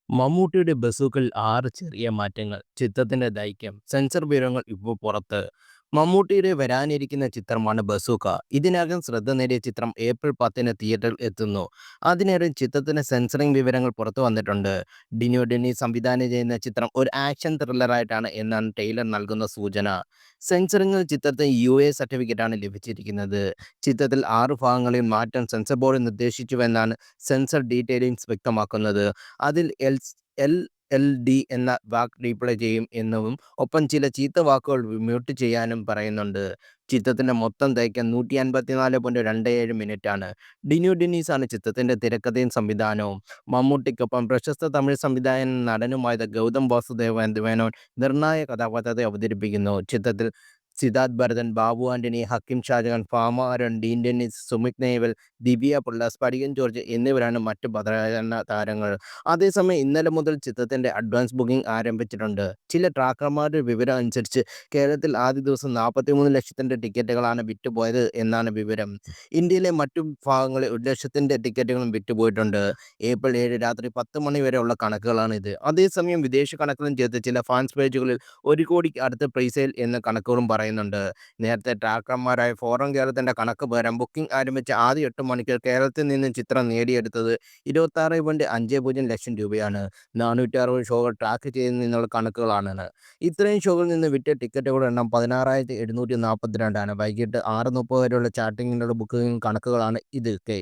മമ്മൂട്ടിയുടെ ബസൂക്കിൽ 6 ചെറിയ മാറ്റങ്ങൾ. ചിത്രത്തിന്റെ ദൈർഘ്യം. സെൻസർ വിവരങ്ങൾ ഇപ്പോൾ പുറത്ത്. മമ്മൂട്ടിയുടെ വരാനിരിക്കുന്ന ചിത്രമാണ് ബസൂക്ക. ഇതിനകം ശ്രദ്ധ നേടിയ ചിത്രം ഏപ്രിൽ 10-ന് തിയേറ്ററിൽ എത്തുന്നു. അതിനിടെ ചിത്രത്തിന്റെ സെൻസറിംഗ് വിവരങ്ങൾ പുറത്തു വന്നിട്ടുണ്ട്. ഡിനു ഡെന്നി സംവിധാനം ചെയ്യുന്ന ചിത്രം ഒരു ആക്ഷൻ ത്രില്ലറായിട്ടാണ് എന്നാണ് ട്രെയിലർ നൽകുന്ന സൂചന. സെൻസറിംഗിൽ ചിത്രത്തിന് യു സർട്ടിഫിക്കറ്റാണ് ലഭിച്ചിരിക്കുന്നത്. ചിത്രത്തിൽ 6 ഭാഗങ്ങളിൽ മാറ്റം സെൻസർ ബോർഡ് നിർദ്ദേശിച്ചുവെന്നാണ് സെൻസർ ഡീറ്റെയിലിംഗ്സ് വ്യക്തമാക്കുന്നത്. അതിൽ എൽ എൽ ഡി എന്ന വാക്ക് റീപ്ലേ ചെയ്യും എന്നും ഒപ്പം ചില ചീത്ത വാക്കുകൾ മ്യൂട്ട് ചെയ്യാനും പറയുന്നുണ്ട്. ചിത്രത്തിന്റെ മൊത്തം ദൈർഘ്യം 154.27 മിനിറ്റാണ്. ഡിനു ഡെന്നീസാണ് ചിത്രത്തിന്റെ തിരക്കഥയും സംവിധാനവും. മമ്മൂട്ടിക്കൊപ്പം പ്രശസ്ത തമിഴ് സംവിധായകനും നടനുമായ ഗൗതം മേനോൻ നിർണായക കഥാപാത്രത്തെ അവതരിപ്പിക്കുന്നു. ചിത്രത്തിൽ സിദ്ധാർത്ഥ് ഭരതൻ, ബാബു ആന്റണി, ഹക്കീം ഷാജഹാൻ, ഭാമ അരുൺ, ഡീൻ ഡെന്നിസ്, സുമിത് നൈവൽ, ദിവ്യ പിള്ള, സ്ഫടികൻ ജോർജ് എന്നിവരാണ് മറ്റു പ്രധാന താരങ്ങൾ. അതേസമയം ഇന്നലെ മുതൽ ചിത്രത്തിന്റെ അഡ്വാൻസ് ബുക്കിംഗ് ആരംഭിച്ചിട്ടുണ്ട്. ചില ട്രാക്കർമാരുടെ വിവരം അനുസരിച്ച് കേരളത്തിൽ ആദ്യ ദിവസം 43 ലക്ഷത്തിന്റെ ടിക്കറ്റുകളാണ് വിറ്റുപോയത് എന്നാണ് വിവരം. ഇന്ത്യയിലെ മറ്റു ഭാഗങ്ങളിൽ 1 ലക്ഷത്തിന്റെ ടിക്കറ്റുകളും വിറ്റുപോയിട്ടുണ്ട്. ഏപ്രിൽ 7 രാത്രി 10 മണി വരെയുള്ള കണക്കുകളാണിത്. അതേസമയം വിദേശ കണക്കുകളും ചേർത്ത് ചില ഫാൻസ് പേജുകളിൽ 1 കോടിക്ക് അടുത്ത് പ്രീസെയിൽ എന്ന കണക്കുകളും പറയുന്നുണ്ട്. നേരത്തെ ട്രാക്കർമാരായ ഫോറം കേരളത്തിന്റെ കണക്ക് പ്രകാരം ബുക്കിംഗ് ആരംഭിച്ച ആദ്യ 8 മണിക്കൂർ കേരളത്തിൽ നിന്ന് ചിത്രം നേടിയെടുത്തത് 26.50 ലക്ഷം രൂപയാണ്. 460 ഷോകൾ ട്രാക്ക് ചെയ്തതിൽ നിന്നുള്ള കണക്കുകളാണ്. ഇത്രയും ഷോകളിൽ നിന്ന് വിറ്റ ടിക്കറ്റുകളുടെ എണ്ണം 16,742 ആണ്. വൈകിട്ട് 6:30 വരെയുള്ള ചാറ്റിങ്ങിനുള്ള ബുക്കിംഗ് കണക്കുകളാണ് ഇതൊക്കെ.